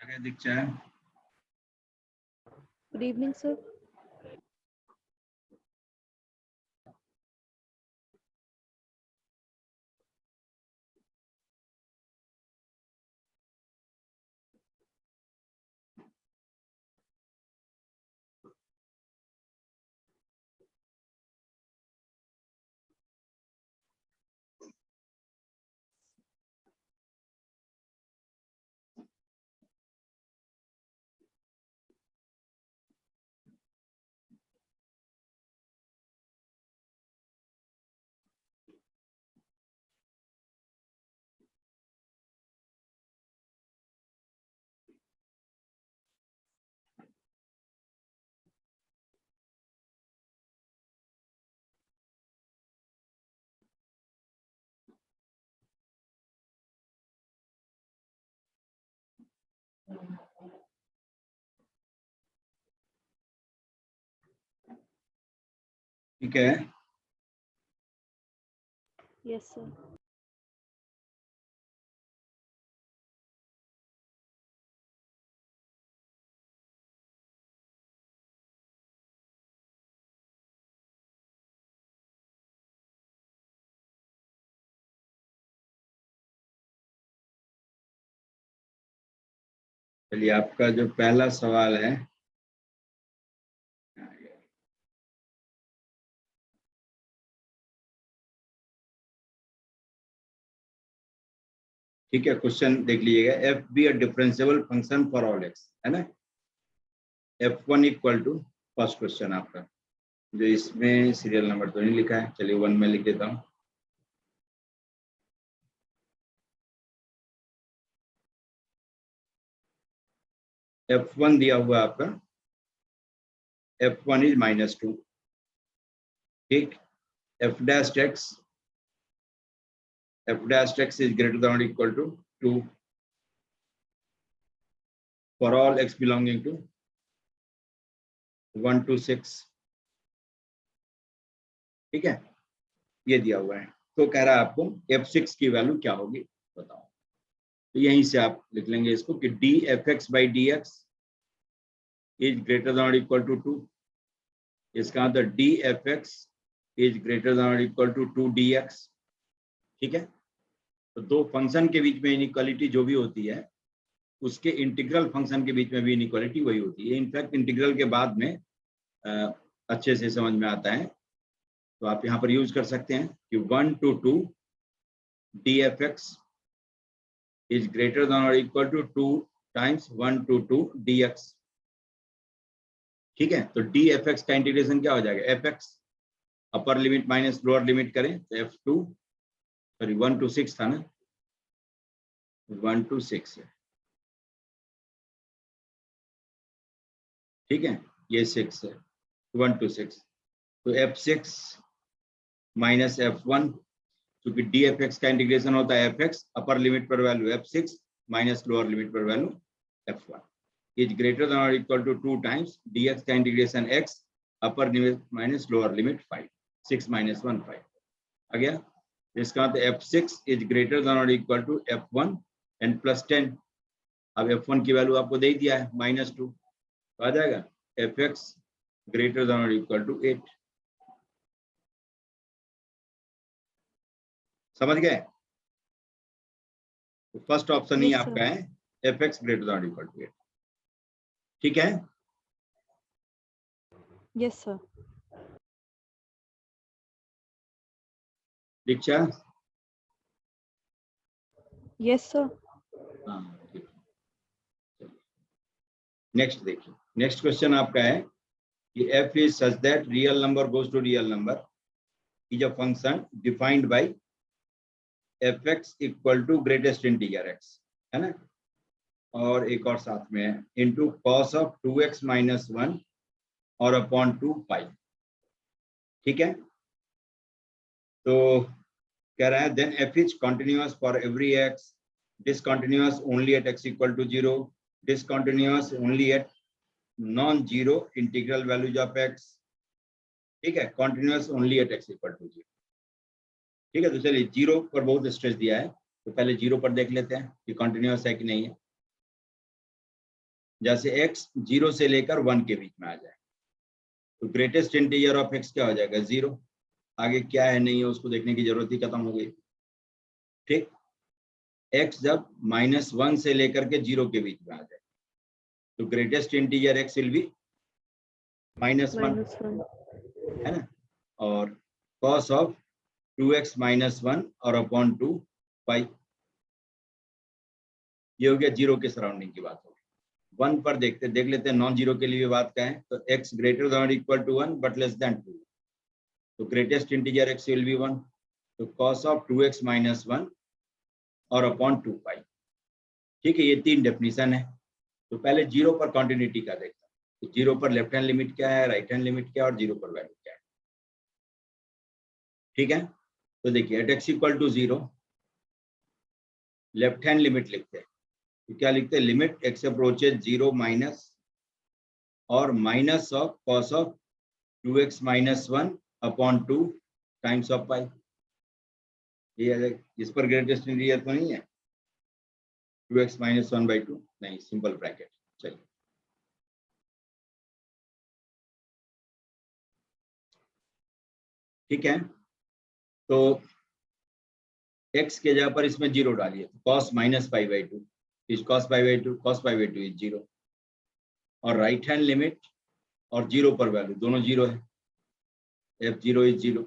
आगे दीक्षा है। Good evening, sir. ठीक है, Yes, sir. चलिए आपका जो पहला सवाल है, ठीक है, क्वेश्चन देख लीजिएगा। F be a differentiable function for all x, है ना। F1 equal to, first question आपका, जो इसमें सीरियल नंबर तो नहीं लिखा है, चलिए 1 में लिख देता हूँ। F1 दिया हुआ आपका, F1 इज -2, ठीक। F dash x is greater than और equal to 2 for all x belonging to 1 to 6, ठीक है, ये दिया हुआ है। तो कह रहा है आपको F6 की वैल्यू क्या होगी बताओ। तो यहीं से आप लिख लेंगे इसको कि dfx/dx इज ग्रेटर देन और इक्वल टू 2। इसका answer dfx is greater than और इक्वल टू 2dx, ठीक है। तो दो फंक्शन के बीच में इनइक्वालिटी जो भी होती है, उसके इंटीग्रल फंक्शन के बीच में भी इनइक्वालिटी वही होती है। इनफैक्ट इंटीग्रल के बाद में अच्छे से समझ में आता है, तो आप यहाँ पर यूज कर सकते हैं कि 1 to 2 dfx is greater than और equal to 2 times 1 to 2 dx, ठीक है। तो dfx का इंटीग्रेशन क्या हो जाएगा, fx upper limit minus lower limit करें तो f2, सॉरी 1 to 6 था ना, 1 to 6 है, ठीक है, ये 6 है, 1 to 6, तो f6 माइनस f1, क्योंकि dfx का इंटीग्रेशन होता है fx अपर लिमिट पर value f6 minus lower limit पर value f1 is greater than और इक्वल टू 2 टाइम्स dx का integration x upper limit minus lower limit 5, 6 minus 1 5 आ गया। इसका मतलब f6 इज ग्रेटर देन और equal to f1 and plus 10। अब f1 की वैल्यू आपको दे दिया है -2, तो आ जाएगा fx ग्रेटर देन और इक्वल टू 8। समझ गए? तो फर्स्ट ऑप्शन ही Yes, sir. आपका है fx ग्रेटर देन और इक्वल टू 8, ठीक है। Yes, sir. दीक्षा, Yes, sir. हाँ ठीक है। नेक्स्ट देखिए, नेक्स्ट क्वेश्चन आपका है कि f is such that real number goes to real number is a function defined by fx equal to greatest integer x, है ना, और एक और साथ में है into cos of 2x minus 1 और अपॉन 2 पाई, ठीक है। तो कह रहा है then f is continuous for every x, discontinuous only at x equal to 0, discontinuous only at non-zero integral values of x, ठीक है, continuous only at x equal to 0, ठीक है। तो चलिए जीरो पर बहुत स्ट्रेस दिया है, तो पहले जीरो पर देख लेते हैं कि कंटिन्यूअस है कि नहीं है। जैसे x 0 से लेकर 1 के बीच में आ जाए तो ग्रेटेस्ट इंटीजर ऑफ x क्या हो जाएगा 0। आगे क्या है नहीं है उसको देखने की जरूरत ही खत्म हो गई। ठीक, x जब -1 से लेकर के 0 के बीच में आ जाए तो greatest integer x will be -1, है ना। और cos ऑफ 2x -1 और अपॉन 2 पाई, ये हो गया 0 के सराउंडिंग की बात होगी। 1 पर देख लेते हैं नॉन जीरो के लिए बात क्या है। तो x ग्रेटर देन और equal to 1 but less than 2, तो greatest integer x will be 1, तो cos ऑफ 2x -1 और अपॉन 2 पाई। ठीक है, ये 3 डेफिनेशन है। तो पहले 0 पर कॉन्टिन्यूटी का देखते हैं। तो 0 पर लेफ्ट हैंड लिमिट क्या है, राइट हैंड लिमिट क्या है और 0 पर वैल्यू क्या है। ठीक है, तो देखिए at x equal to 0 left hand limit लिखते हैं। तो क्या लिखते हैं, लिमिट x अप्रोचेज 0 माइनस और minus of cos of 2x -1 upon 2 times of pi. ये इस पर ग्रेटेस्ट इंटीजर तो नहीं है 2x -1/2, नहीं, सिंपल ब्रैकेट। चलिए ठीक है, तो x के जगह पर इसमें 0 डालिए, cos -π/2 is cos π/2, cos π/2 is 0, और राइट हैंड लिमिट और 0 पर वैल्यू दोनों 0 है, f0 इज 0।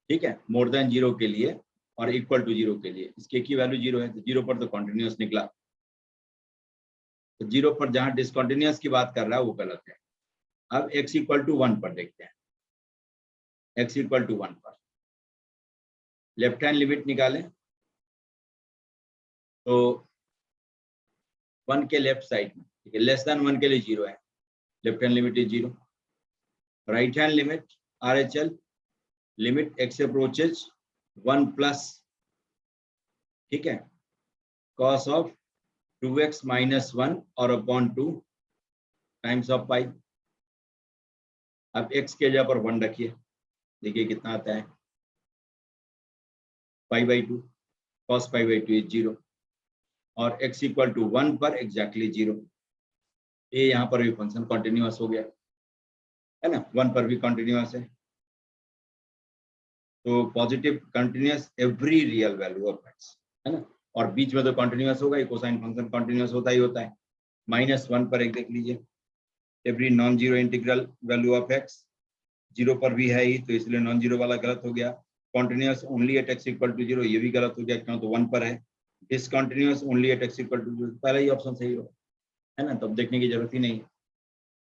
ठीक है, मोर देन 0 के लिए और इक्वल टू 0 के लिए इसके की वैल्यू 0 है, तो 0 पर तो कॉन्टिन्यूअस निकला। तो 0 पर जहां डिसकॉन्टिन्यूअस की बात कर रहा है वो गलत है। अब x इक्वल टू 1 पर देखते हैं। x इक्वल टू 1 पर लेफ्ट हैंड लिमिट निकालें तो 1 के लेफ्ट साइड में, ठीक है, लेस देन 1 के लिए 0 है, left hand limit is 0। Right hand limit RHL limit x approaches 1 plus, ठीक है, cos ऑफ 2x -1 और अपॉन 2 टाइम्स ऑफ पाई। अब x के जगह पर 1 रखिए, देखिए कितना आता है π/2, cos π/2 इज 0, और x इक्वल टू 1 पर एग्जैक्टली 0। ये यहाँ पर भी फंक्शन कॉन्टिन्यूअस हो गया है ना, 1 पर भी कॉन्टिन्यूअस है। तो positive continuous every real value of x, है ना, और बीच में तो कॉन्टिन्यूअस होगा ही, कोसाइन फंक्शन कॉन्टिन्यूअस होता ही होता है। -1 पर एक देख लीजिए, every non zero integral value of x, 0 पर भी है ही, तो इसलिए नॉन जीरो वाला गलत हो गया। Continuous only at x equal to 0, ये भी गलत हो गया क्यों, तो 1 पर है। Discontinuous only at x equal to 0, पहला ही ऑप्शन सही हो, है ना, तब देखने की जरूरत ही नहीं है।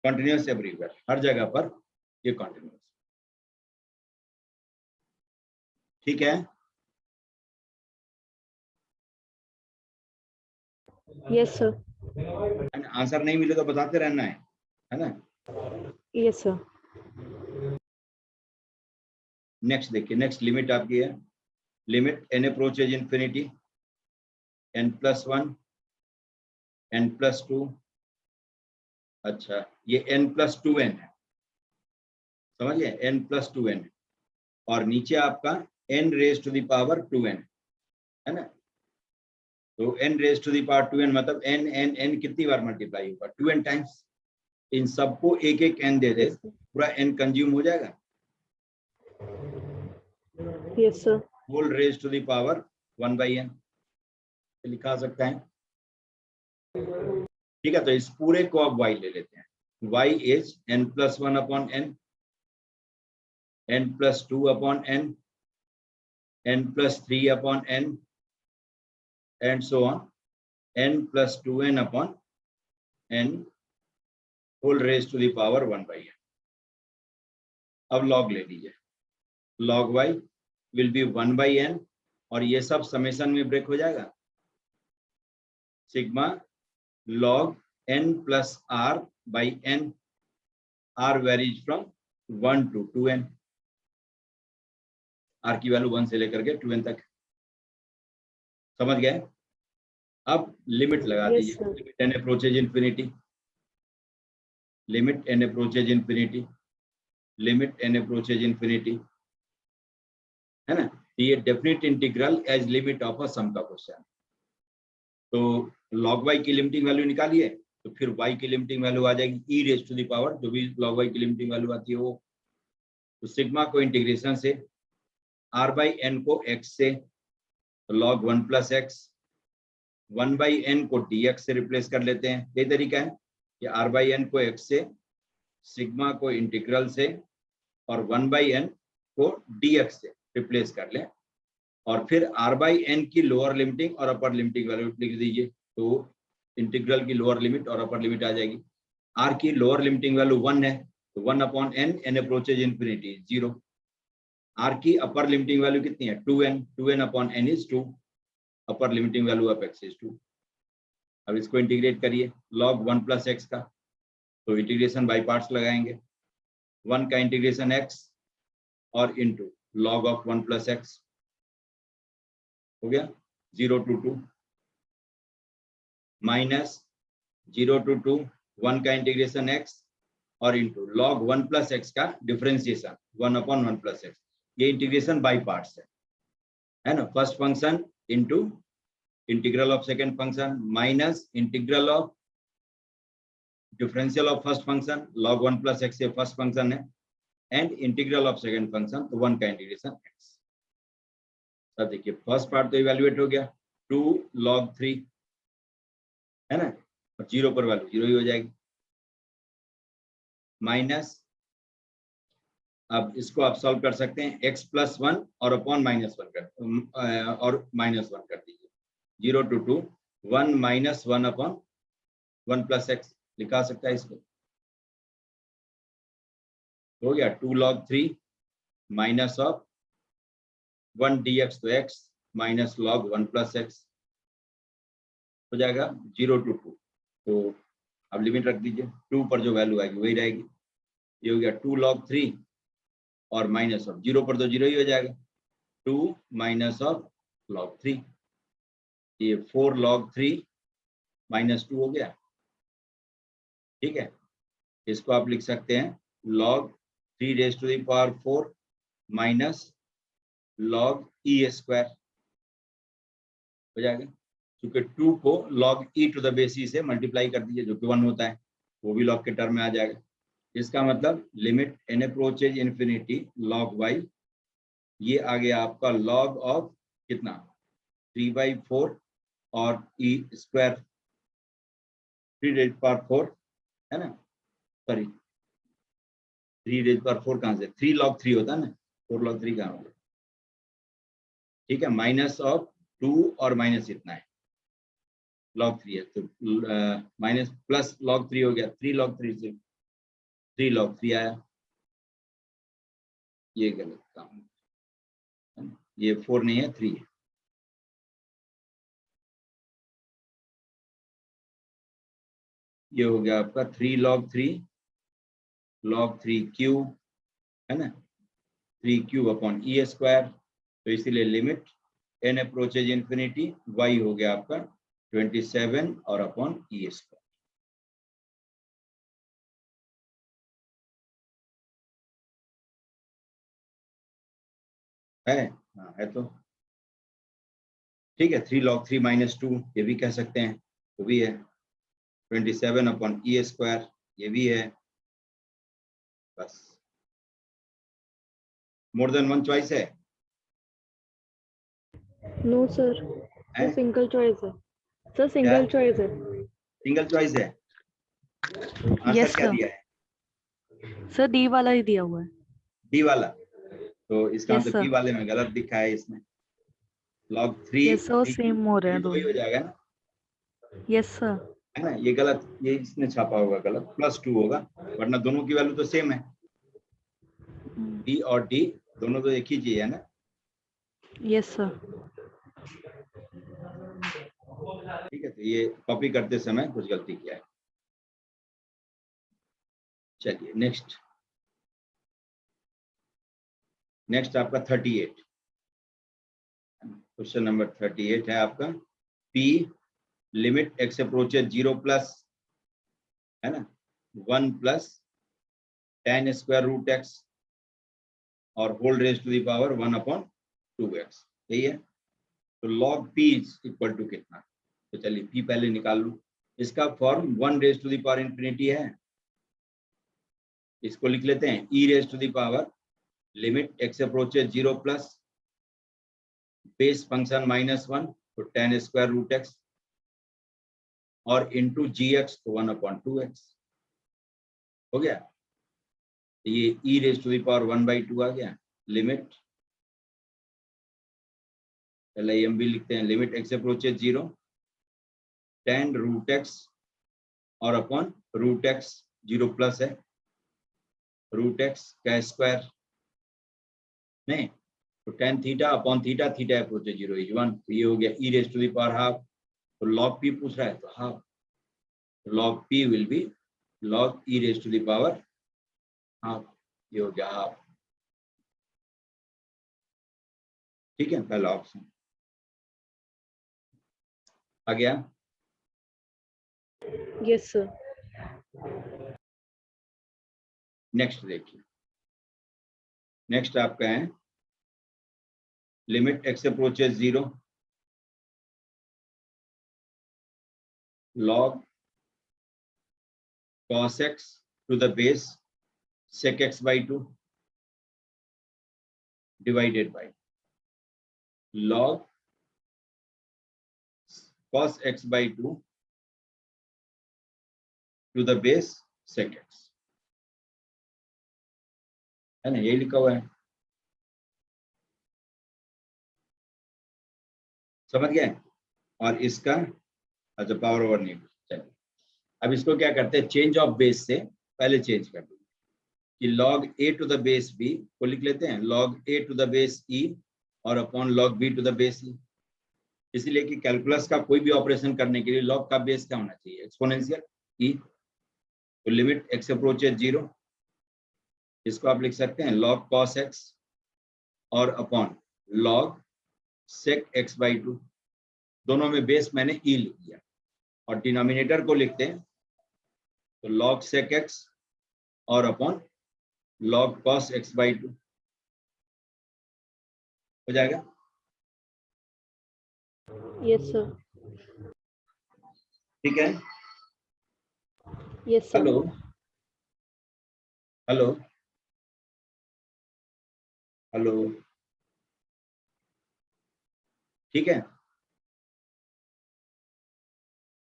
कॉन्टिन्यूअस एवरीवेयर, हर जगह पर ये कॉन्टिन्यूअस। ठीक है, यस सर। आंसर नहीं मिले तो बताते रहना है ना। Yes sir. नेक्स्ट देखिए, नेक्स्ट लिमिट आपकी है, limit n approaches infinity n+1 n+2, अच्छा ये n+2n है, समझिए n+2n, और नीचे आपका n raise to the power 2n है ना। तो n raise to the power 2n मतलब n n n कितनी बार मल्टीप्लाई होगा, 2n टाइम्स। इन सबको एक एक n दे दे, पूरा n कंज्यूम हो जाएगा। Yes sir. Whole raise to the power 1/n लिखा सकता है। ठीक है, तो इस पूरे को अब y ले लेते हैं। y is n+1 upon n, n+2 upon n, n+3 upon n, and so on, n+2n upon n whole raised to the power 1/n। अब log ले लीजिए, log y will be 1/n, और ये सब समेशन में ब्रेक हो जाएगा, sigma log n plus r by n, r varies from 1 to 2n, r की वैल्यू 1 से लेकर के 2n तक, समझ गए। अब लिमिट लगा दीजिए, limit n approaches infinity, limit n approaches infinity, limit n approaches infinity, है ना। ये definite integral as limit of a sum का क्वेश्चन। तो log y की लिमिटिंग वैल्यू निकालिए, तो फिर y की लिमिटिंग वैल्यू आ जाएगी e raise to the power, जो भी log y की लिमिटिंग वैल्यू आती है वो। तो सिग्मा को इंटीग्रेशन से r बाई एन को x से, तो log 1 plus x, 1 by n को dx से रिप्लेस कर लेते हैं। ये तरीका है कि r बाई एन को x से, सिग्मा को इंटीग्रल से और 1 बाई एन को dx से रिप्लेस कर लें, और फिर r बाई एन की लोअर लिमिटिंग और अपर लिमिटिंग वैल्यू लिख दीजिए। तो इंटीग्रल की लोअर लिमिट और अपर लिमिट आ जाएगी। r की लोअर लिमिटिंग वैल्यू 1 है, तो 1 upon n, n approaches infinity 0। r की अपर लिमिटिंग वैल्यू कितनी है 2n, 2n upon n is 2, upper limiting value of x is 2। अब इसको इंटीग्रेट करिए log 1 प्लस एक्स का, तो इंटीग्रेशन बाई पार्ट्स लगाएंगे। 1 का इंटीग्रेशन x और into log of 1 plus x हो गया 0 to 2, माइनस 0 to 2, 1 का इंटीग्रेशन x और इंटू log 1 प्लस एक्स का डिफरेंशिएशन 1 अपॉन 1 प्लस एक्स। ये इंटीग्रेशन बाई पार्ट्स है ना। First function into integral of second function minus integral of differential of first function, log 1 plus x ये first function है, and integral of second function, तो 1 का integration x। अब देखिए first part तो evaluate हो गया 2 log 3 है ना, और 0 पर वैल्यू 0 ही हो जाएगी, माइनस, अब इसको आप सॉल्व कर सकते हैं x प्लस 1 और अपॉन माइनस 1 कर और माइनस 1 कर दीजिए 0 to 2, 1 minus 1 upon 1 plus x लिखा सकता है इसको। हो गया 2 log 3 माइनस ऑफ 1 dx, तो x minus log 1 plus x हो जाएगा 0 to 2। तो अब लिमिट रख दीजिए, 2 पर जो वैल्यू आएगी वही रहेगी। ये हो गया 2 log 3 और माइनस ऑफ 0 पर तो 0 ही हो जाएगा, 2 माइनस ऑफ log 3, ये 4 log 3 माइनस 2 हो गया। ठीक है, इसको आप लिख सकते हैं log 3 raise to the power 4 minus log e square हो जाएगा, क्योंकि 2 को log e to the base से मल्टीप्लाई कर दीजिए जो कि 1 होता है, वो भी log के टर्म में आ जाएगा। इसका मतलब limit n approaches infinity log y, ये आ गया आपका log ऑफ कितना 3/4 और e स्क्वायर 3 रेज पावर 4 है ना, सॉरी 3 रेज पावर 4 कहाँ से, 3 log 3 होता है ना, 4 log 3 कहाँ होगा। ठीक है, माइनस ऑफ 2 और माइनस इतना है log 3 है, तो माइनस प्लस log 3 हो गया, 3 log 3 से 3 log 3 आया, ये गलत काम है, ये 4 नहीं है 3 है। ये हो गया आपका 3 log 3 log 3 क्यूब है ना, 3 क्यूब अपॉन e स्क्वायर, तो इसीलिए limit n approaches infinity y हो गया आपका 27 और अपॉन e स्क्वायर। है हाँ है, तो ठीक है 3 log 3 माइनस 2 ये भी कह सकते हैं, वो भी है 27 अपॉन e स्क्वायर, ये भी है। बस मोर देन वन चॉइस है? नो सर, हैं? सिंगल चॉइस है सर, क्या सिंगल चॉइस है। सिंगल चॉइस है? आंसर यस क्या सर, दिया है? सर डी वाला ही दिया हुआ है। डी वाला, तो इसका यस मतलब बी सर, वाले में गलत दिखा है इसमें। log 3 यस सर, 3 सेम हो रहे हैं वही हो दोनों। जाएगा ना, यस सर, है ना, ये गलत, ये इसने छापा होगा गलत, +2 होगा, वरना दोनों की वैल्यू तो सेम है, बी और डी दोनों तो एक ही चीज है ना। Yes sir. ठीक है, तो ये कॉपी करते समय कुछ गलती किया है। चलिए नेक्स्ट, नेक्स्ट आपका 38, क्वेश्चन नंबर 38 है आपका, P limit x approaches 0 plus है ना 1 plus tan square root x और whole raise to the power 1 upon 2x, यही है। तो log p is equal to कितना, तो चलिए p पहले निकाल लूं, इसका form 1 raise to the power infinity है। इसको लिख लेते हैं e raise to the power limit x approaches 0 plus base function -1 तो tan स्क्वायर रूट x और इंटू gx तो 1/2x हो गया। ये e raise to the power 1/2 आ गया। लिमिट LIMB लिखते हैं, limit x approaches 0 tan root x और अपॉन रूट x 0 प्लस है रूट x का स्क्वायर नहीं तो tan theta upon theta, theta approaches 0 is 1। तो ये हो गया e raise to the power half. तो log p पूछ रहा है तो half, log p will be log e raise to the power half. ये हो गया हाफ। ठीक है, पहला ऑप्शन आ गया। Yes sir. नेक्स्ट देखिए, नेक्स्ट आपका है limit x approaches 0 log cos x to the base sec x by 2 divided by log cos x by 2 to the base sec x, है ना, यही लिखा हुआ है, समझ गए। और इसका अच्छा पावर ओवर नहीं, चलिए अब इसको क्या करते हैं, चेंज ऑफ बेस से पहले चेंज कर देंगे कि log a to the base b को लिख लेते हैं log a to the base e और upon log b to the base e। इसलिए कि कैलकुलस का कोई भी ऑपरेशन करने के लिए log का बेस क्या होना चाहिए, एक्सपोनेंशियल e। तो लिमिट x अप्रोचेज 0, इसको आप लिख सकते हैं log cos x और upon log sec x by 2, दोनों में बेस मैंने e लिख दिया और डिनोमिनेटर को लिखते हैं तो log sec x और upon log cos x by 2 हो जाएगा। Yes sir. ठीक है, yes sir. Hello hello hello, ठीक है।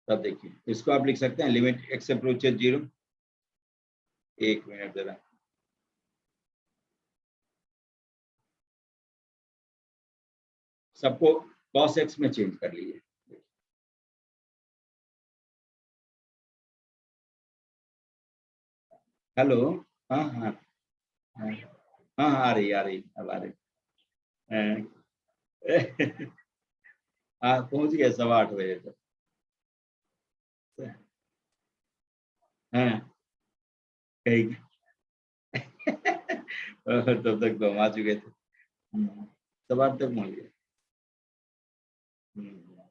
तब देखिए इसको आप लिख सकते हैं लिमिट x अप्रोचेज 0, एक मिनट जरा, सबको cos x में चेंज कर लीजिए। हेलो, हाँ हाँ हाँ हाँ हाँ, आ रही अब आ रही। हाँ पहुंच गए 8:15 तक। हाँ कहीं तब तक तो हम आ चुके थे। 8:15 तक पहुंच गए। हम्म,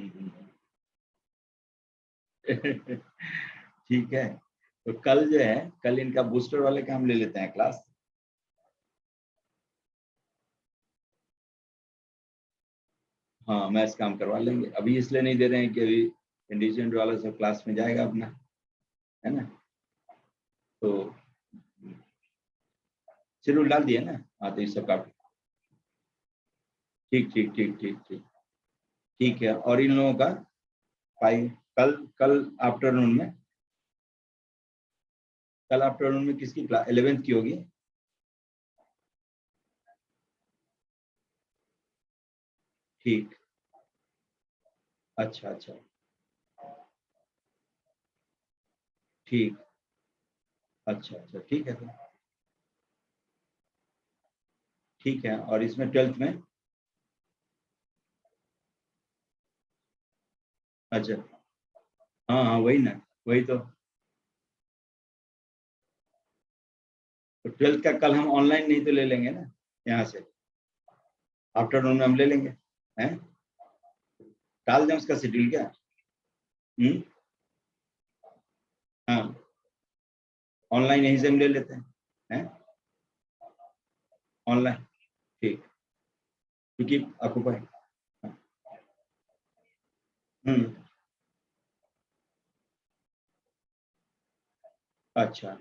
हम्म, ठीक है। तो कल जो है, कल इनका बूस्टर वाले का हम ले लेते हैं क्लास। हाँ मैथ्स काम करवा लेंगे, अभी इसलिए नहीं दे रहे हैं कि अभी इंडिविजुअल वाला सब क्लास में जाएगा अपना, है ना। तो शेड्यूल डाल दिया ना, हाँ तो इस सब का ठीक ठीक ठीक ठीक ठीक ठीक है। और इन लोगों का फाइव कल कल आफ्टरनून में, कल आफ्टरनून में किसकी क्लास 11th की होगी। ठीक, अच्छा अच्छा, ठीक, अच्छा अच्छा, ठीक है फिर, ठीक है। और इसमें 12th में, अच्छा हाँ हाँ वही ना, वही तो 12th का कल हम ऑनलाइन नहीं तो ले लेंगे ना यहाँ से, आफ्टरनून में हम ले लेंगे, हैं डाल दें उसका शेड्यूल क्या। हाँ ऑनलाइन यहीं से हम ले लेते हैं ऑनलाइन, ठीक, क्योंकि ऑक्यूपाई। हम्म अच्छा,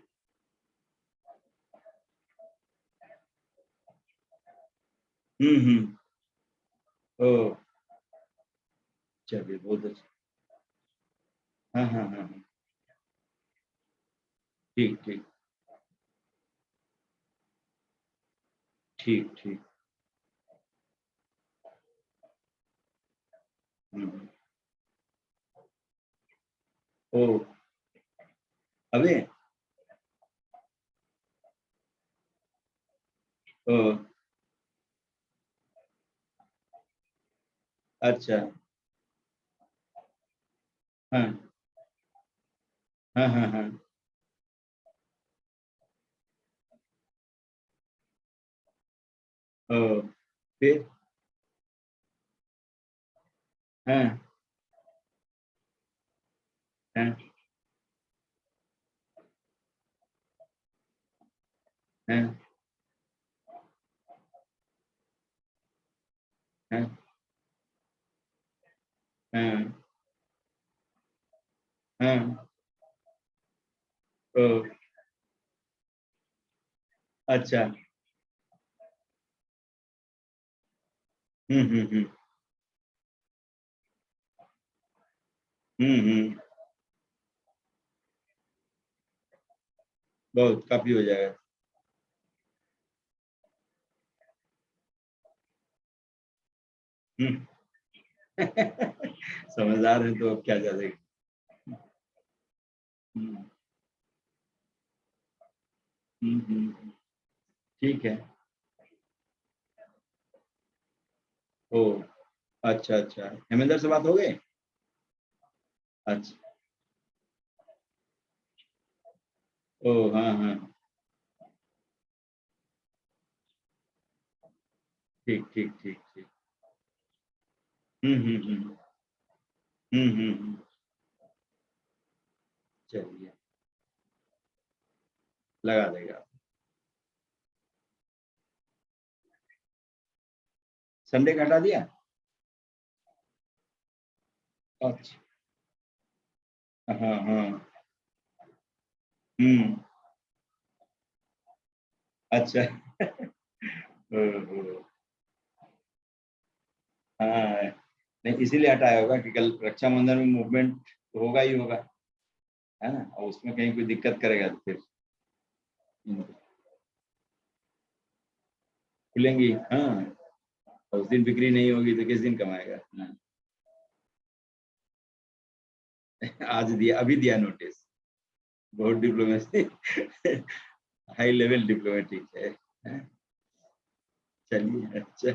ओ चलिए बहुत अच्छा। हाँ हाँ हाँ हाँ, ठीक ठीक ठीक ठीक। हम्म, ओ अबे ओ अच्छा, हाँ हाँ हाँ हाँ, ओ फिर, हाँ हाँ हाँ हाँ हाँ हाँ, ओ अच्छा, हम्म, हम्म, बहुत काफी हो जाएगा। हम्म समझदार है तो अब क्या ज्यादा। हम्म ठीक है। ओ अच्छा अच्छा, हेमेंद्र से बात हो गई। अच्छा, ओ हाँ हाँ, ठीक ठीक ठीक ठीक, हम्म, चलिए लगा देगा। संडे का हटा दिया। अच्छा, हाँ हाँ, हम्म, अच्छा ओ, हाँ नहीं इसीलिए हटाया होगा कि कल रक्षाबंधन में मूवमेंट होगा ही होगा, है ना, और उसमें कहीं कोई दिक्कत करेगा तो फिर खुलेंगी, हाँ, और उस दिन बिक्री नहीं होगी तो किस दिन कमाएगा। हाँ। आज दिया, अभी दिया नोटिस, बहुत डिप्लोमेसी हाई लेवल डिप्लोमेटिक है। हाँ, चलिए अच्छा,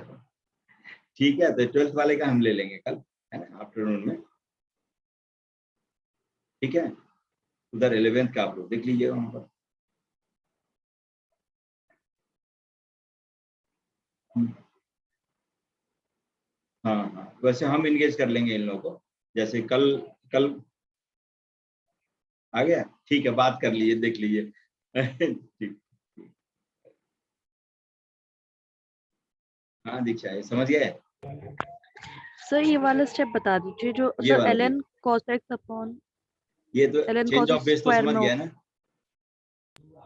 ठीक है, तो 12th वाले का हम ले लेंगे कल, है ना, आफ्टरनून में। ठीक है, उधर 11th का आप लोग देख लीजिएगा वहां पर। हाँ हाँ, वैसे हम इंगेज कर लेंगे इन लोगों को, जैसे कल, कल आ गया, ठीक है, बात कर लीजिए, देख लीजिए ठीक, हाँ दीक्षा है, समझ गए। सर ये वाला स्टेप बता दीजिए जो ये सर वाला एल देख, एन कॉस एक्स अपॉन ये तो l n change cos of base तो स्क्वायर समझ में गया हो। है ना।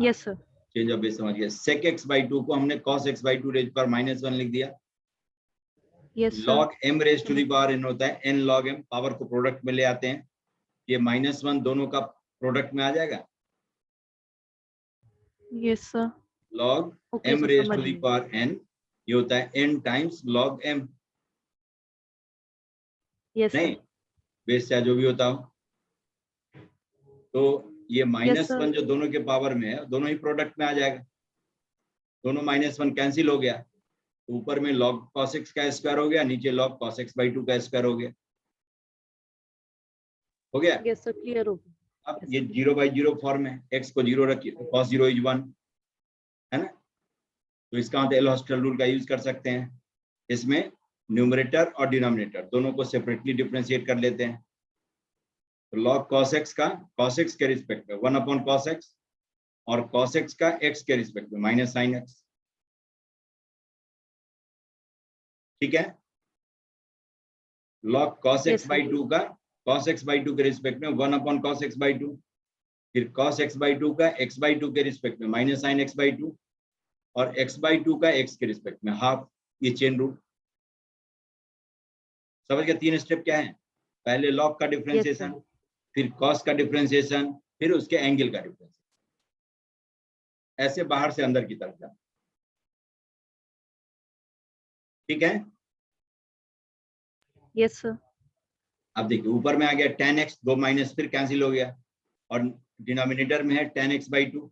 Yes sir. Change of base समझ गया, sec x by 2 को हमने cos x by 2 रेज पर -1 लिख दिया। Yes sir. log m raise to the power n होता है, n log m पावर को प्रोडक्ट में ले आते हैं, ये -1 दोनों का प्रोडक्ट में आ जाएगा। Yes sir. log okay m sir, raise समझ टू दी गई। पावर n, ये होता है n times log m, yes नहीं सर। बेस चाहे जो भी होता हो, तो ये यस सर। -1 जो दोनों के पावर में है दोनों ही प्रोडक्ट में आ जाएगा, दोनों -1 कैंसिल हो गया, तो ऊपर में log cos x का स्क्वायर हो गया, नीचे log cos x by 2 का स्क्वायर हो गया। यस सर, क्लियर हो अब गया। ये 0/0 फॉर्म है, x को 0 रखिए तो cos 0 is 1, है ना, तो इसका मतलब एल हॉस्पिटल रूल का यूज कर सकते हैं, इसमें न्यूमरेटर और डिनोमिनेटर दोनों को सेपरेटली डिफरेंशिएट कर लेते हैं, तो log cos x का cos x के रिस्पेक्ट में 1/cos x, और cos x का x के रिस्पेक्ट में -sin x, ठीक है। log cos x yes by sir. 2 का cos x by 2 के रिस्पेक्ट में 1/cos x by 2, फिर cos x/2 का x/2 के रिस्पेक्ट में माइनस साइन x/2 और x/2 का x के रिस्पेक्ट में हाफ, ये चेन रूल। समझ गया? 3 स्टेप क्या है? पहले लॉग का डिफरेंशिएशन, फिर cos का डिफरेंशिएशन, फिर उसके एंगल का डिफरेंशिएशन, ऐसे बाहर से अंदर की तरफ जाना। ठीक है? Yes sir. अब देखिए ऊपर में आ गया tan x, 2 माइनस फिर कैंसिल हो गया, और डिनोमिनेटर में है tan x/2,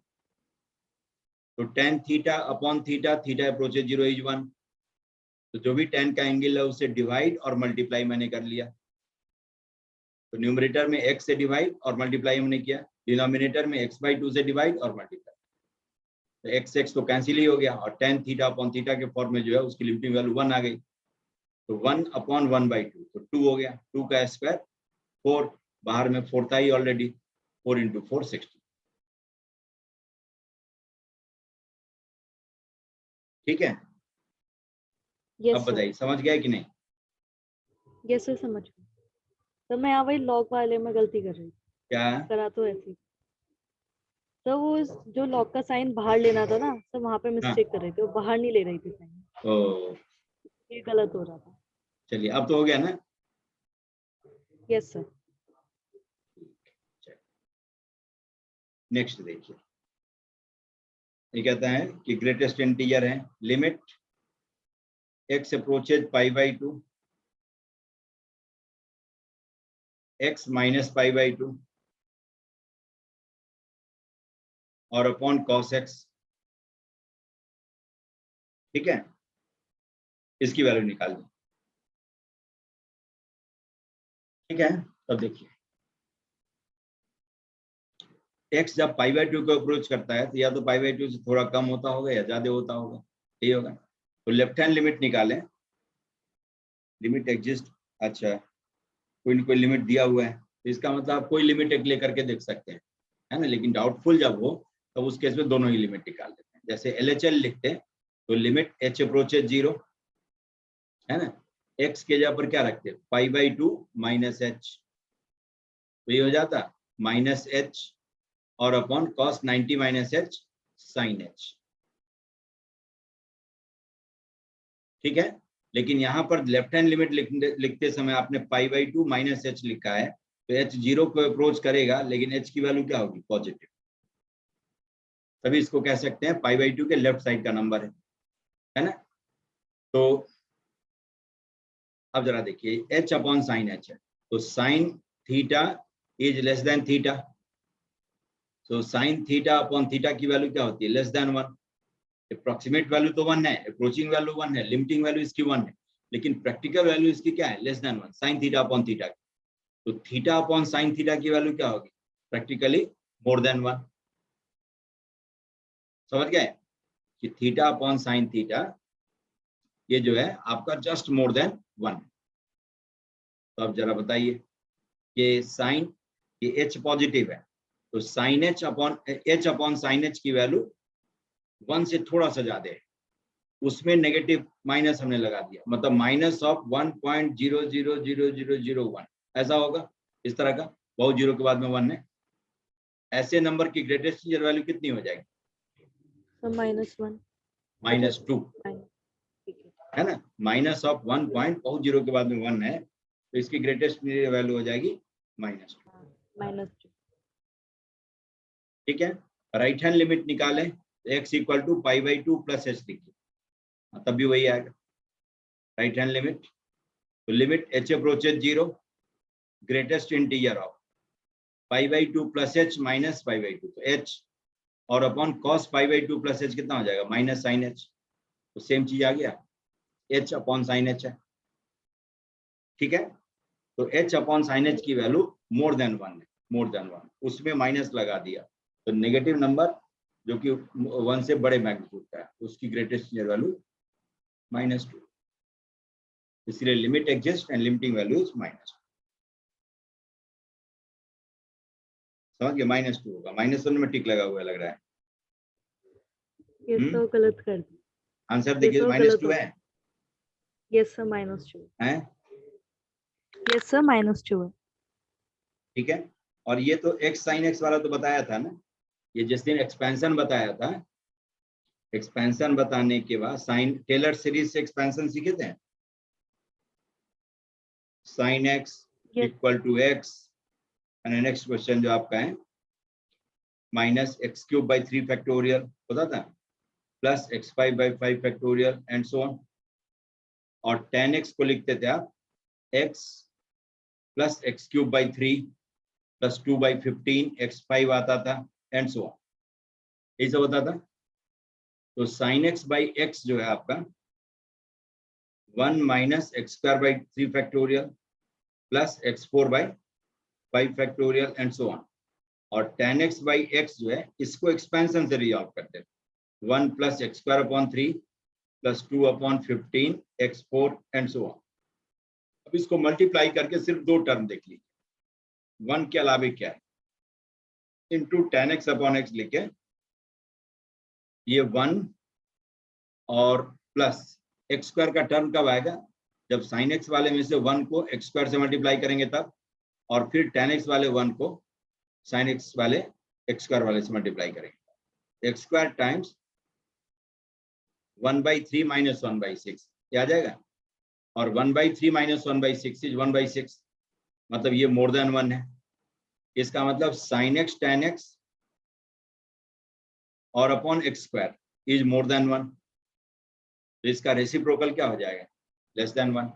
तो tan theta upon theta, theta approaches 0 is 1, तो जो भी tan का एंगल है उसे डिवाइड और मल्टीप्लाई मैंने कर लिया। तो न्यूमरेटर में x से डिवाइड और मल्टीप्लाई हमने किया, डिनोमिनेटर में x/2 से डिवाइड और मल्टीप्लाई, तो x तो कैंसिल ही हो गया, और tan थीटा अपॉन थीटा के फॉर्म में जो है उसकी लिमिटिंग वैल्यू 1 आ गई, तो 1/1/2, तो 2 हो गया, 2 का स्क्वायर 4, बाहर में 4 था ही ऑलरेडी, 4 × 4 60। ठीक है? अब बताइए समझ गया कि नहीं? यस सर, समझ गई। तो मैं यहाँ वही लॉग वाले में गलती कर रही थी, क्या? करा तो ऐसे ही। तो वो जो लॉग का साइन बाहर लेना था ना, तो वहां पे मिस्टेक कर रही थी, वो बाहर नहीं ले रही थी साइन, ओ ये गलत हो रहा था। चलिए अब तो हो गया ना? Yes sir. नेक्स्ट देखिए, ये कहता है कि ग्रेटेस्ट इंटीजर है, limit x approaches π/2, x minus π/2 और अपॉन cos x। ठीक है? इसकी वैल्यू निकाल दी। ठीक है? तब देखिए x जब π/2 को अप्रोच करता है तो या तो π/2 से थोड़ा कम होता होगा या ज्यादा होता होगा, यही होगा। तो लेफ्ट हैंड लिमिट निकालें, लिमिट एग्जिस्ट, अच्छा कोई न कोई लिमिट दिया हुआ है, तो इसका मतलब आप कोई लिमिट एक लेकर के देख सकते हैं, है ना, लेकिन डाउटफुल जब हो तो उस केस में दोनों ही लिमिट निकाल देते हैं। जैसे LHL लिखते हैं तो लिमिट h अप्रोचेज 0, है ना, x के जगह पर क्या रखते हैं π/2 माइनस h, तो ये हो जाता माइनस h और upon cos 90 minus h sin h। ठीक है? लेकिन यहाँ पर लेफ्ट हैंड लिमिट लिखते समय आपने π/2 माइनस h लिखा है, तो h 0 को अप्रोच करेगा, लेकिन h की वैल्यू क्या होगी पॉजिटिव, तभी इसको कह सकते हैं π/2 के लेफ्ट साइड का नंबर है ना। तो अब जरा देखिए h अपॉन साइन h है, तो sine theta is less than theta, तो साइन थीटा अपॉन थीटा की वैल्यू क्या होती है लेस देन 1। अप्रोक्सीमेट वैल्यू तो 1 है, अप्रोचिंग वैल्यू 1 है, लिमिटिंग वैल्यू इसकी 1 है, लेकिन प्रैक्टिकल वैल्यू इसकी क्या है less than 1, sine theta upon theta. तो थीटा अपॉन साइन थीटा की वैल्यू क्या होगी प्रैक्टिकली मोर देन 1। समझ गए कि थीटा अपॉन साइन थीटा ये जो है आपका जस्ट मोर देन 1। तो अब जरा बताइए कि साइन ये h पॉजिटिव है, तो sine h upon sine h की वैल्यू 1 से थोड़ा सा ज्यादा है, उसमें नेगेटिव माइनस हमने लगा दिया, मतलब माइनस ऑफ 1.000001 ऐसा होगा, इस तरह का, बहुत जीरो के बाद में 1 है। ऐसे नंबर की ग्रेटेस्ट इंटीजर वैल्यू कितनी हो जाएगी -1 -2, है ना, माइनस ऑफ 1 पॉइंट बहुत जीरो के बाद में 1 है, तो इसकी ग्रेटेस्ट इंटीजर वैल्यू हो जाएगी -2। ठीक है? राइट हैंड लिमिट निकालें, x equal to π/2 plus h लिखिए, तब भी वही आएगा राइट हैंड लिमिट। तो limit h approaches 0, greatest integer of π/2 plus h minus π/2, तो h और अपॉन cos π/2 प्लस h कितना हो जाएगा माइनस साइन h, तो सेम चीज आ गया, h अपॉन साइन h है। ठीक है? तो h अपॉन साइन h की वैल्यू मोर देन 1 है, मोर देन 1, उसमें माइनस लगा दिया, तो नेगेटिव नंबर जो कि 1 से बड़े मैग्नीट्यूड का है उसकी ग्रेटेस्ट इंटीजर वैल्यू -2, इसलिए limit exist and limiting value is -2। समझ गए? -2 होगा, -1 में टिक लगा हुआ लग रहा है। ये तो गलत कर दी। आंसर देखिए -2 है। यस सर -2 हैं? यस सर -2 है। ठीक है, और ये तो x sin x वाला तो बताया था ना, ये जिस दिन एक्सपेंशन बताया था, एक्सपेंशन बताने के बाद साइन टेलर सीरीज से एक्सपेंशन सीखे थे, sin x equal to x, and next question जो आपका है minus x cube by 3 factorial होता था, plus x5 by 5 factorial and so on. और tan x को लिखते थे आप x plus x cube by 3 plus 2 by 15, x5 आता था एंड सो ऑन, यही सब होता था। तो sin x बाई x जो है आपका 1 minus x square by 3 factorial plus x4 by 5 factorial and so on. और tan x बाई x जो है इसको एक्सपेंशन से रिजॉल्व करते हैं, 1 plus x square upon 3 plus 2 upon 15 x4 and so on. अब इसको मल्टीप्लाई करके सिर्फ दो टर्म देख लीजिए, 1 के अलावे क्या है, into tan x upon x लिखे, ये 1 और प्लस एक्स स्क्वायर का टर्म कब आएगा, जब sin x वाले में से 1 को एक्स स्क्वायर से मल्टीप्लाई करेंगे तब, और फिर tan x वाले 1 को sin x वाले एक्स स्क्वायर वाले से मल्टीप्लाई करेंगे, एक्स स्क्वायर टाइम्स 1/3 माइनस 1/6 आ जाएगा, और 1/3 माइनस 1/6 इज 1/6, मतलब ये मोर देन 1 है। इसका मतलब sin x tan x और upon x square is more than 1, तो इसका रेसिप्रोकल क्या हो जाएगा, लेस देन 1।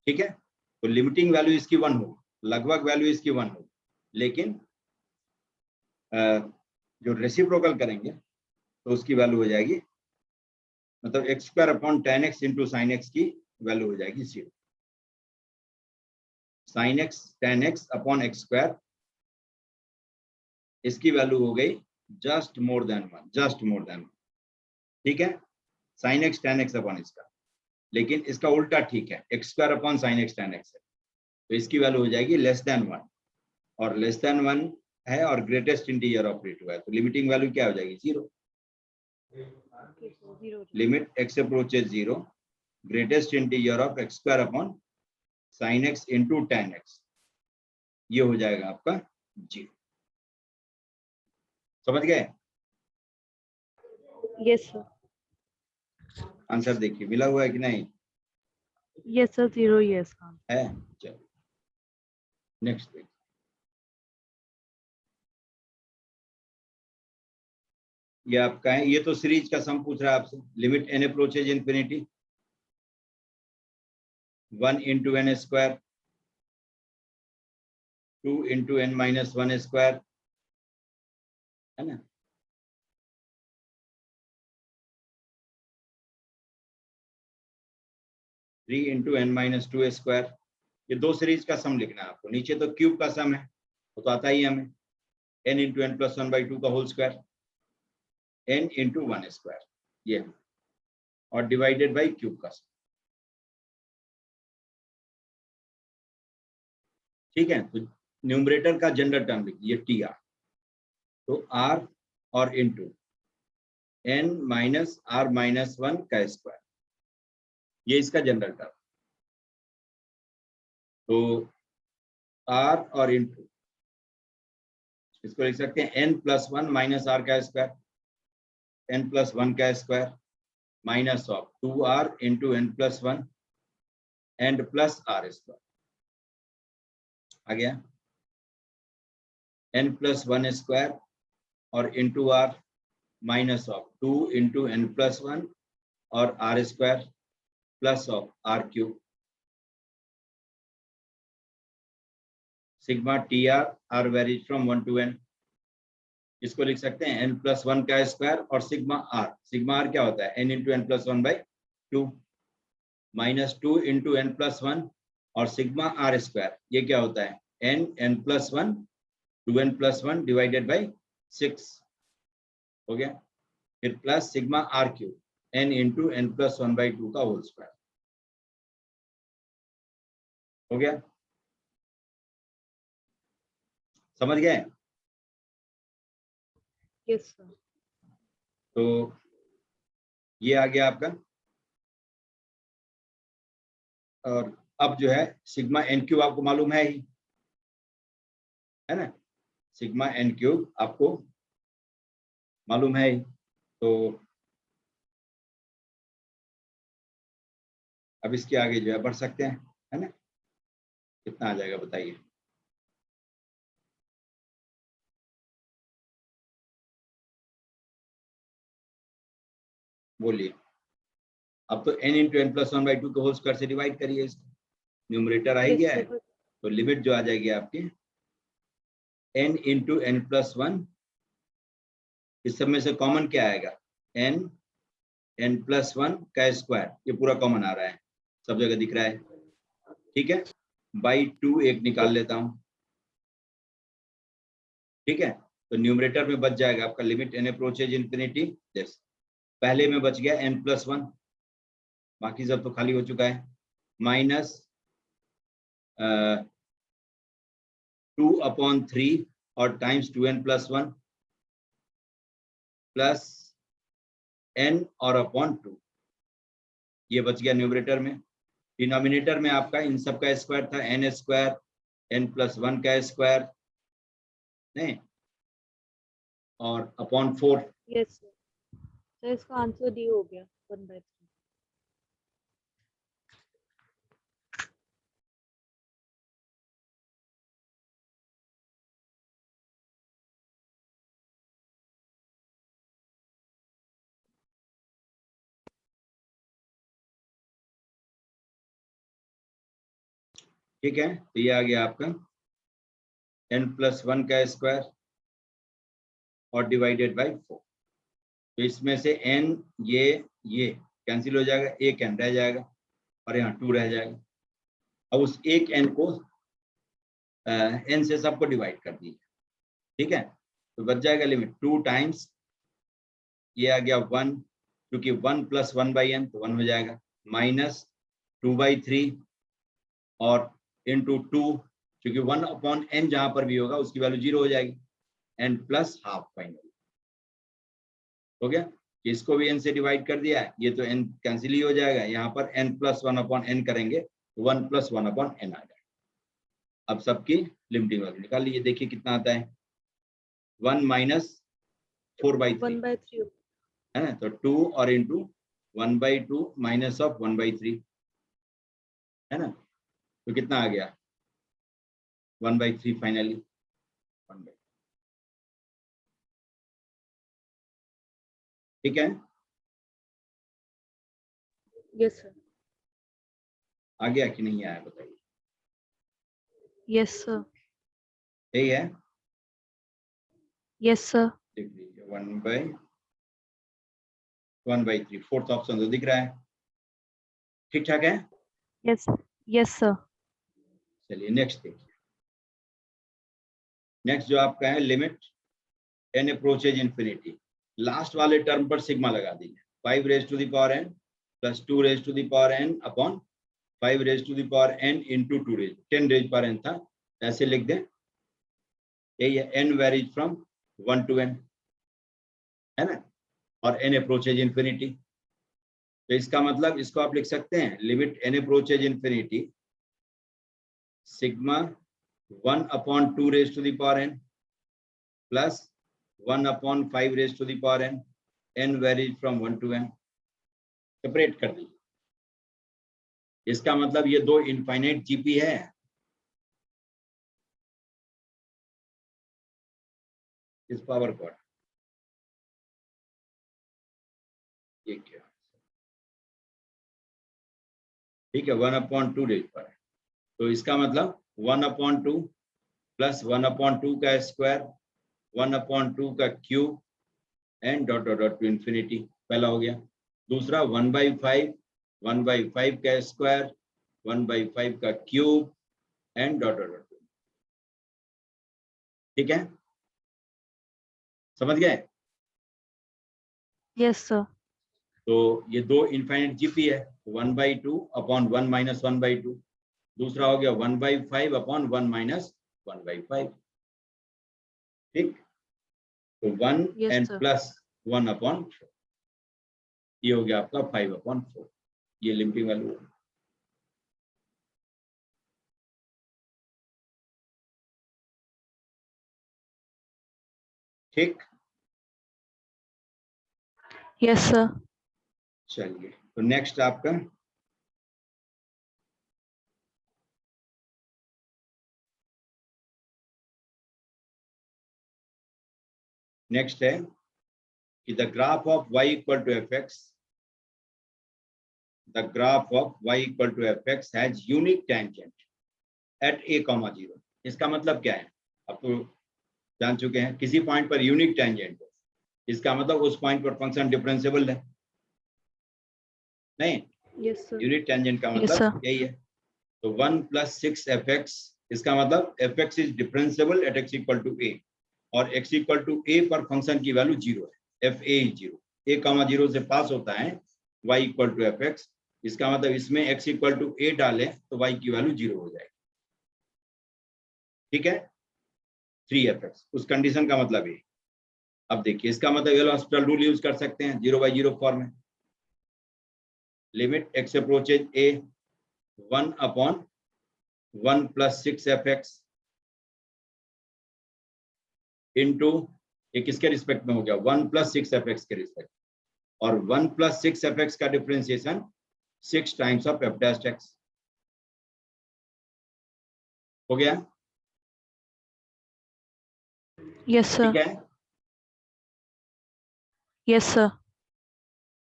ठीक है, तो लिमिटिंग वैल्यू इसकी 1 हो, लगभग वैल्यू इसकी 1 हो, लेकिन जो रेसिप्रोकल करेंगे तो उसकी वैल्यू हो जाएगी, मतलब x square upon tan x into sine x की वैल्यू हो जाएगी 0। Sine x tan x upon x square, इसकी वैल्यू हो गई just more than 1, just more than 1। ठीक है, sine x tan x upon इसका, लेकिन इसका उल्टा ठीक है, x square upon sine x tan x है, तो इसकी वैल्यू हो जाएगी लेस देन 1, और लेस देन 1 है और ग्रेटेस्ट इंटीजर ऑपरेटर है, तो लिमिटिंग वैल्यू क्या हो जाएगी, 0। Limit x approaches 0, greatest integer of x square upon sine x into tan x, ये हो जाएगा आपका 0। समझ गए? Yes sir. आंसर देखिए मिला हुआ है कि नहीं? यस सर, 0 यस है। चलो नेक्स्ट देखिए, ये आपका है, ये तो सीरीज का सम पूछ रहा है आपसे, limit n approaches infinity 1 into n square 2 into n minus 1 square, है ना, three into n minus 2 square. ये दो सीरीज का सम लिखना है आपको, नीचे तो क्यूब का सम है वो तो आता ही है हमें, n इंटू n प्लस 1/2 का whole square, n into 1 square, ये, और डिवाइडेड बाई क्यूब का सम। ठीक है, तो न्यूमरेटर का जनरल टर्म लिखिए tr, तो r और into n minus r minus 1 का स्क्वायर, ये इसका जनरल टर्म। तो r और इंटू, इसको लिख सकते हैं n प्लस 1 माइनस r का स्क्वायर, n प्लस 1 का square minus of 2r into n plus 1 and plus r square, आ गया n प्लस 1 स्क्वायर और into r minus of 2 into n plus 1 और r square plus of r cube, sigma tr r varies from 1 to n। इसको लिख सकते हैं n plus 1 का square और सिग्मा r क्या होता है, n into n plus 1/2 minus 2 into n plus 1 और सिग्मा r स्क्वायर, ये क्या होता है, n plus 1 2n plus 1 divided by 6 हो गया, फिर plus sigma r cube n into n plus 1/2 का होल स्क्वायर हो गया। समझ गए? Yes sir. तो ये आ गया आपका, और अब जो है सिग्मा n क्यूब आपको मालूम है ही, है ना, सिग्मा एन क्यूब आपको मालूम है, तो अब इसके आगे जो है बढ़ सकते हैं, है ना। कितना आ जाएगा बताइए। बोलिए। अब तो n into n plus one by two के होल स्क्वायर से डिवाइड करिए इसको, न्यूमरेटर आ ही गया है, तो लिमिट जो आ जाएगी आपकी n into n plus one, इस सब में से कॉमन क्या आएगा, n प्लस वन का स्क्वायर, ये पूरा कॉमन आ रहा है, सब जगह दिख रहा है, ठीक है। बाई टू एक निकाल लेता हूं, ठीक है। तो न्यूमरेटर में बच जाएगा आपका लिमिट n अप्रोचेज इन्फिनिटी, पहले में बच गया n प्लस वन, बाकी सब तो खाली हो चुका है, माइनस 2/3 और times 2n plus one plus n और अपॉन 2, ये बच गया न्यूमरेटर में। डिनोमिनेटर में आपका इन सब का स्क्वायर था, n square, n plus one का स्क्वायर, नहीं, और अपॉन 4। यस सर, तो इसका आंसर डी हो गया 1/3। ठीक है, तो ये आ गया आपका n प्लस वन का स्क्वायर और डिवाइडेड बाई 4। तो इसमें से n ये कैंसिल हो जाएगा, एक n रह जाएगा और यहाँ 2 रह जाएगा। अब उस एक n को n से सबको डिवाइड कर दीजिए, ठीक है। तो बच जाएगा लिमिट 2 टाइम्स, ये आ गया 1, क्योंकि 1 प्लस वन बाई एन, तो 1 हो जाएगा, माइनस 2/3 और इंटू 2, क्योंकि 1 अपॉन n जहां पर भी होगा उसकी वैल्यू 0 हो जाएगी, n प्लस हाफ फाइनल हो गया। इसको भी n से डिवाइड कर दिया है, ये तो n कैंसिल ही हो जाएगा, यहाँ पर n plus one upon n करेंगे तो 1 प्लस वन अपॉन n आ जाएगा। अब सबकी लिमिटिंग वैल्यू निकाल लीजिए, देखिए कितना आता है, 1 माइनस 4/3 1/3 है ना, तो 2 और इंटू 1/2 माइनस ऑफ 1/3 है ना, तो कितना आ गया 1/3 फाइनली, 1/3, ठीक है। Yes sir. आ गया कि नहीं आया बताइए। Yes sir. यही है, यस सर। देख लीजिए 1/3, फोर्थ ऑप्शन तो दिख रहा है, ठीक ठाक है। यस। Yes sir. चलिए नेक्स्ट देखिए, नेक्स्ट जो आपका है limit n approaches infinity, last वाले टर्म पर सिग्मा लगा दीजिए, 5 raise to the power n plus 2 raise to the power n upon 5 raise to the power n into 2 raise, 10 raise पर n था, ऐसे लिख दें, यही है n varies from 1 to n, है ना, और n अप्रोचेज इन्फिनिटी, तो इसका मतलब इसको आप लिख सकते हैं limit n approaches infinity sigma 1 upon 2 raise to the power n plus 1 upon 5 raise to the power n, n varies from 1 to n, separate कर दीजिए। इसका मतलब ये दो इनफाइनाइट जीपी है, इस पावर को, ये क्या, ठीक है, 1/2 रेज पर है, तो इसका मतलब 1/2 प्लस 1/2 का स्क्वायर, 1/2 का cube and dot dot dot to infinity, पहला हो गया। दूसरा 1/5 का स्क्वायर, 1/5 का cube and dot dot dot, ठीक है, समझ गए। Yes sir. तो ये दो इनफाइनाइट जीपी है, 1/2 अपॉन 1 माइनस 1/2, दूसरा हो गया 1/5 अपॉन 1 माइनस 1/5, ठीक, तो 1 यस एंड सर। प्लस 1/4, ये हो गया आपका 5/4, ये लिमिटिंग वैल्यू। ठीक, यस सर। चलिए तो नेक्स्ट आपका नेक्स्ट है कि the graph of y equal to f x, the graph of y equal to f x has unique tangent at a, 0। इसका मतलब क्या है, अब तो जान चुके हैं, किसी पॉइंट पर यूनिक टेंजेंट है, इसका मतलब उस पॉइंट पर फंक्शन डिफरेंशिएबल है। नहीं, यस सर। यूनिक टेंजेंट का Yes, मतलब sir. यही है। तो 1 + 6 fx, इसका मतलब fx is differentiable at x equal to a, और x इक्वल टू a पर फंक्शन की वैल्यू 0 है, fa इज 0, a, 0 से पास होता है y इक्वल टू fx, इसका मतलब इसमें x इक्वल टू a डालें तो y की वैल्यू 0 हो जाएगी। ठीक है, 3fx उस कंडीशन का मतलब ये। अब देखिए इसका मतलब एल हॉस्पिटल रूल यूज कर सकते हैं 0/0 फॉर्म में। Limit x approaches a 1/1 + 6 fx into, ये किसके रिस्पेक्ट में हो गया, 1 + 6 fx के रिस्पेक्ट, और 1 + 6 fx का differentiation 6 times of f dash x हो गया। Yes sir. ठीक है, यस सर।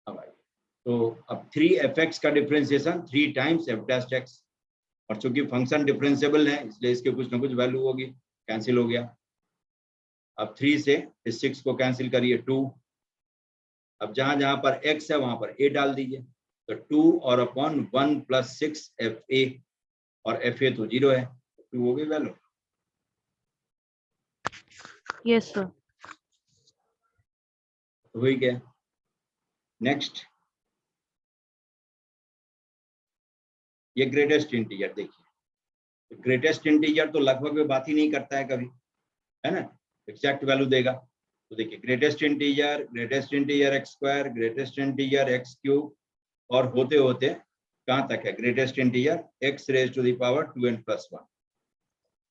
अब आइए, तो अब 3fx का differentiation 3 times f dash x, और चूंकि फंक्शन डिफरेंशिएबल है इसलिए इसके कुछ ना कुछ वैल्यू होगी, कैंसिल हो गया। अब 3 से इस 6 को कैंसिल करिए 2, अब जहां जहां पर x है वहां पर a डाल दीजिए, तो 2 और अपॉन 1 + 6 fa, और fa तो 0 है, 2 हो गई वैल्यू। Yes sir. तो हुई क्या, नेक्स्ट ये ग्रेटेस्ट इंटीजर देखिए, ग्रेटेस्ट इंटीजर तो लगभग में बात ही नहीं करता है कभी, है ना, एग्जैक्ट वैल्यू देगा। तो देखिए greatest integer x², greatest integer x³, और होते होते कहाँ तक है, ग्रेटेस्ट इंटीजर x⁻²n+1।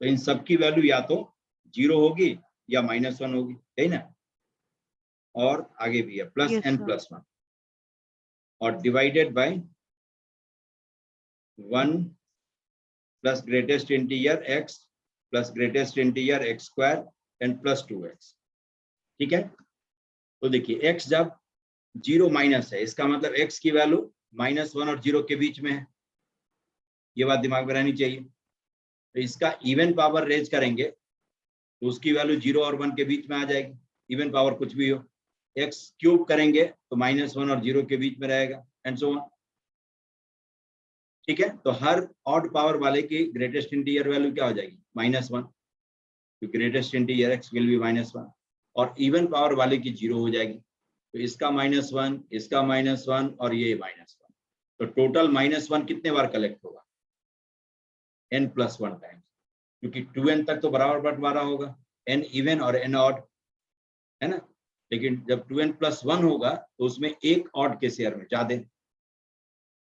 तो इन सब की वैल्यू या तो 0 होगी या -1 होगी, है ना, और आगे भी है +n+1, और divided by 1 + greatest integer x + greatest integer x² and +2x। ठीक है, तो देखिए x जब 0 माइनस है, इसका मतलब x की वैल्यू -1 और 0 के बीच में है, ये बात दिमाग में रहनी चाहिए। तो इसका इवन पावर रेज करेंगे तो उसकी वैल्यू 0 और 1 के बीच में आ जाएगी, इवन पावर कुछ भी हो। x³ करेंगे तो -1 और 0 के बीच में रहेगा, एंड सो ऑन। ठीक है, तो हर ऑड पावर वाले की ग्रेटेस्ट इंटीजर वैल्यू क्या हो जाएगी, -1, greatest integer x will be -1, और इवन पावर वाले की 0 हो जाएगी। तो इसका -1, इसका -1 और ये -1, तो टोटल -1 कितने बार कलेक्ट होगा, n+1 टाइम्स, क्योंकि 2n तक तो बराबर बंटवारा होगा, n इवन और n ऑड, है ना। लेकिन जब 2n+1 होगा तो उसमें एक ऑड के शेयर में ज्यादा।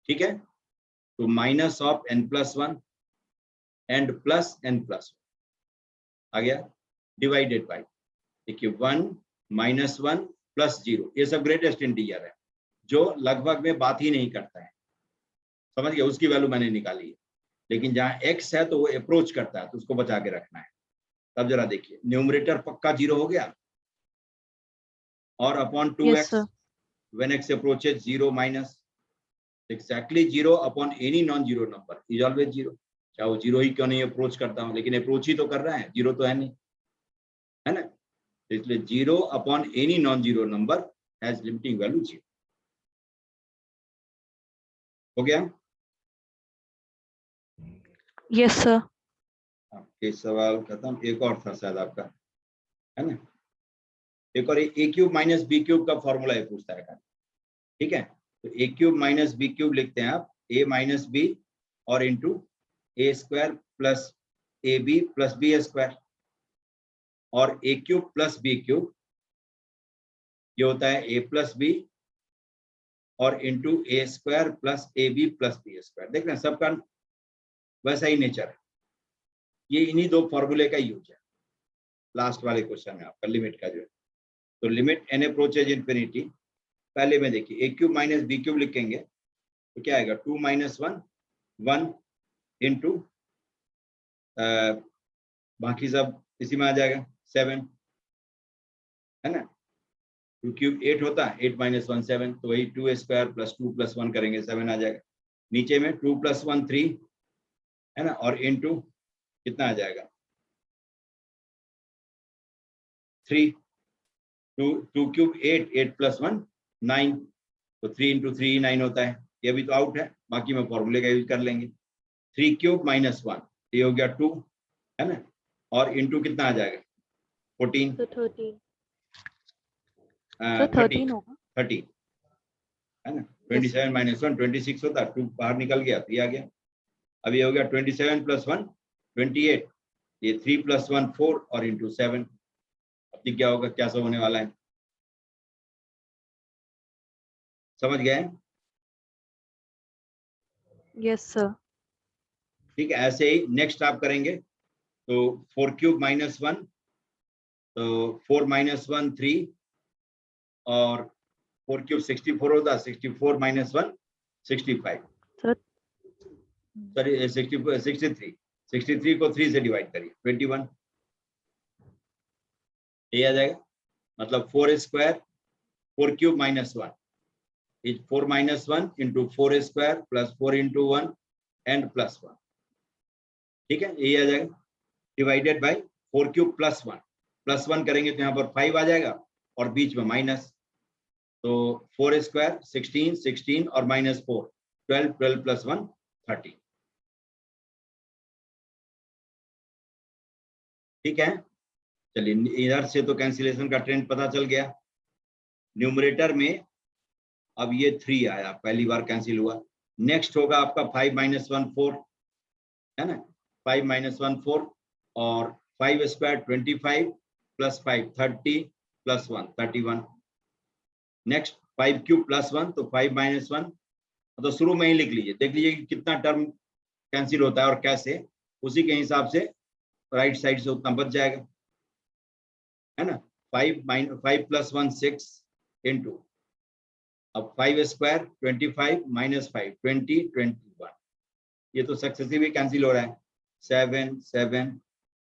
ठीक है, तो -n+1 एंड +n+1 आ गया, डिवाइडेड बाय, देखिए 1 -1 +0, ये सब ग्रेटेस्ट इंटीजर है जो लगभग में बात ही नहीं करता है, समझ गए, उसकी वैल्यू मैंने निकाली है। लेकिन जहां x है तो वो अप्रोच करता है तो उसको बचा के रखना है। तब जरा देखिए न्यूमरेटर पक्का 0 हो गया, और upon 2x when x approaches 0 minus, exactly 0 upon any non-zero number is always 0, चाहे वो 0 ही क्यों नहीं अप्रोच करता हूं, लेकिन अप्रोच ही तो कर रहा है, 0 तो है नहीं, है ना। तो इसलिए 0 upon any non-zero number has limiting value 0। हो गया, यस सर। आपके सवाल खत्म। एक और था शायद आपका, है ना, एक और a³ - b³ का फॉर्मूला ये पूछता है। ठीक है, तो a³ - b³ लिखते हैं आप, a - b और इंटू a² + ab + b², और a³ + b³ ये होता है a + b और इंटू a² + ab + b²। देख रहे हैं सबका वैसा ही नेचर है, ये इन्हीं दो फॉर्मूले का यूज है लास्ट वाले क्वेश्चन में आपका लिमिट का जो है। तो लिमिट n अप्रोचेज इन्फिनिटी, पहले में देखिए a cube minus b cube लिखेंगे तो क्या आएगा 2 माइनस 1 1 इंटू बाकी सब इसी में आ जाएगा 7, है ना। 2 क्यूब 8 होता है, 8 माइनस 1 7, तो वही 2 स्क्वायर प्लस 2 प्लस 1 करेंगे 7 आ जाएगा। नीचे में 2 प्लस 1 3, है ना, और इंटू कितना आ जाएगा 3, 2 क्यूब 8, 8 प्लस 1 9, तो 3 इंटू 3 9 होता है। ये भी तो आउट है, बाकी में फॉर्मूले का यूज कर लेंगे। 3 क्यूब माइनस 1, ये हो गया 2, है ना, और इंटू कितना आ जाएगा 14, तो 13 30 होगा। 30, है ना। 27 माइनस 1 26 होता है, 2 बाहर निकल गया तो ये आ गया। अब ये हो गया 27 प्लस 1 28, ये 3 प्लस 1 4 और इंटू 7। अब क्या होगा, क्या सब होने वाला है, समझ गए? Yes sir. ठीक है, ऐसे ही नेक्स्ट आप करेंगे तो 4 क्यूब माइनस 1, तो 4 माइनस 1 3, और 4 क्यूब 64 होता, 64 माइनस 1 65, सर सॉरी 63 को 3 से डिवाइड करिए 21, ये आ जाएगा। मतलब 4 square 4 cube minus 1 is 4 minus 1 into 4 square plus 4 into 1 and plus 1, ठीक है, यही आ जाएगा। डिवाइडेड बाय 4 क्यूब प्लस 1 करेंगे तो यहाँ पर 5 आ जाएगा और बीच में माइनस, तो 4 स्क्वायर 16 16 और माइनस 4 12 12 प्लस 1 30, ठीक है। चलिए इधर से तो कैंसिलेशन का ट्रेंड पता चल गया। न्यूमरेटर में अब ये 3 आया, पहली बार कैंसिल हुआ। नेक्स्ट होगा आपका 5 माइनस 1 4, है ना, 5 माइनस 1 4, और 5 square 25 plus 5 30 plus 1 31। Next 5 cube plus 1, तो 5 माइनस 1, तो शुरू में ही लिख लीजिए, देख लीजिए कि कितना टर्म कैंसिल होता है और कैसे, उसी के हिसाब से राइट साइड से उतना बच जाएगा, है ना। 5 प्लस 1 6 इंटू, अब 5 स्क्वायर 25 माइनस 5 20 21, ये तो सक्सेसिव ही कैंसिल हो रहा है। 7 7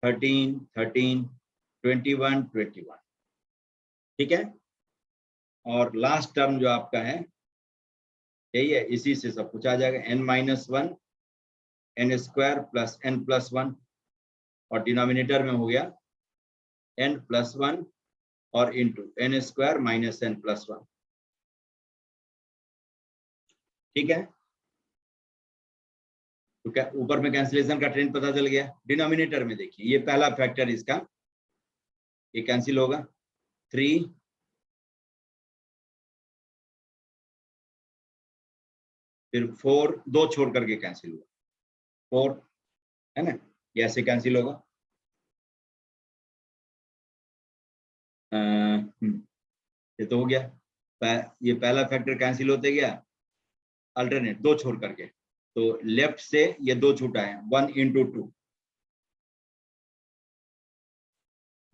13 13 21 21, ठीक है। और लास्ट टर्म जो आपका है यही है, इसी से सब कुछ आ जाएगा। n minus 1 n square plus n plus 1, और डिनोमिनेटर में हो गया n प्लस 1 और into n square minus n plus 1, ठीक है। तो क्या ऊपर में कैंसिलेशन का ट्रेंड पता चल गया। डिनोमिनेटर में देखिए, ये पहला फैक्टर इसका, ये कैंसिल होगा 3, फिर 4 2 छोड़ करके कैंसिल हुआ 4, है ना, ये ऐसे कैंसिल होगा। ये तो हो गया, ये पहला फैक्टर कैंसिल होते गया, अल्टरनेट 2 छोड़ करके, तो लेफ्ट से ये 2 छूटा है 1 इंटू 2,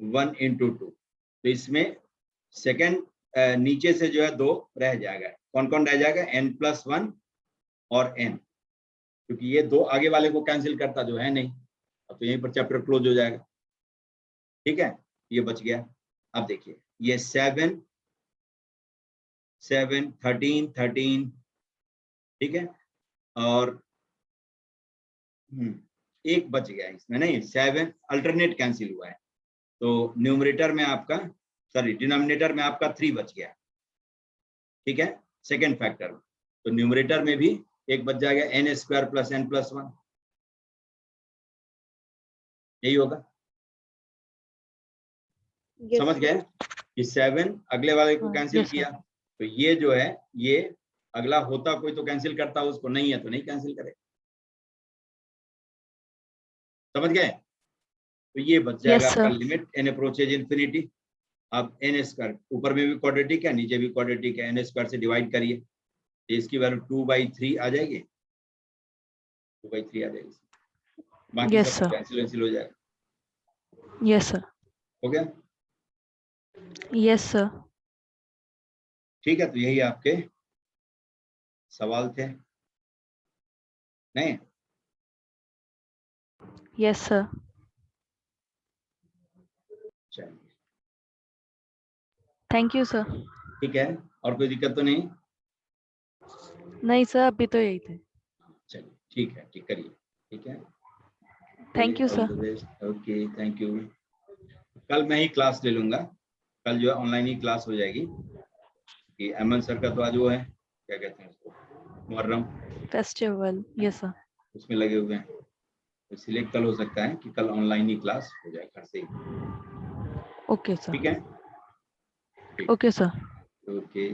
1 इंटू 2, तो इसमें सेकेंड नीचे से जो है 2 रह जाएगा। कौन कौन रह जाएगा, n प्लस 1 और n, क्योंकि ये 2 आगे वाले को कैंसिल करता जो है नहीं, अब तो यहीं पर चैप्टर क्लोज हो जाएगा, ठीक है, ये बच गया। अब देखिए ये 7 7 13 13, ठीक है, और एक बच गया इसमें, नहीं 7 अल्टरनेट कैंसिल हुआ है, तो न्यूमरेटर में आपका, सॉरी डिनोमिनेटर में आपका 3 बच गया, ठीक है, सेकेंड फैक्टर। तो न्यूमरेटर में भी एक बच जाएगा n square plus n plus 1, यही होगा। Yes, समझ गए कि 7 अगले वाले को हाँ, कैंसिल yes, किया, तो ये जो है ये अगला होता कोई तो कैंसिल करता, उसको नहीं है तो नहीं कैंसिल करे, समझ गए। तो ये बच जाएगा Yes, आपका sir. Limit n approaches infinity. अब n स्क्वायर ऊपर में भी क्वाड्रेटिक है, नीचे भी क्वाड्रेटिक है, n स्क्वायर से डिवाइड करिए, इसकी वैल्यू 2/3 आ जाएगी, 2/3 आ जाएगी, बाकी Yes, सब sir. कैंसिल हो जाएगा, Yes, sir. हो गया। Yes sir. ठीक है, तो यही आपके सवाल थे। नहीं, यस सर। चलिए थैंक यू सर। ठीक है, और कोई दिक्कत तो नहीं? नहीं सर, अभी तो यही थे। चलिए ठीक है, ठीक करिए, ठीक है। Thank you all the sir. Best. Okay, thank you. कल मैं ही क्लास ले लूंगा, कल जो है ऑनलाइन ही क्लास हो जाएगी, कि अमन सर का तो आज वो है, क्या कहते हैं उसको, मुहर्रम, फेस्टिवल। Yes sir. उसमें लगे हुए हैं, इसलिए कल हो सकता है कि कल ऑनलाइन ही क्लास हो जाए घर से ही। ओके ठीक सर। है, ठीक, ओके सर। ओके।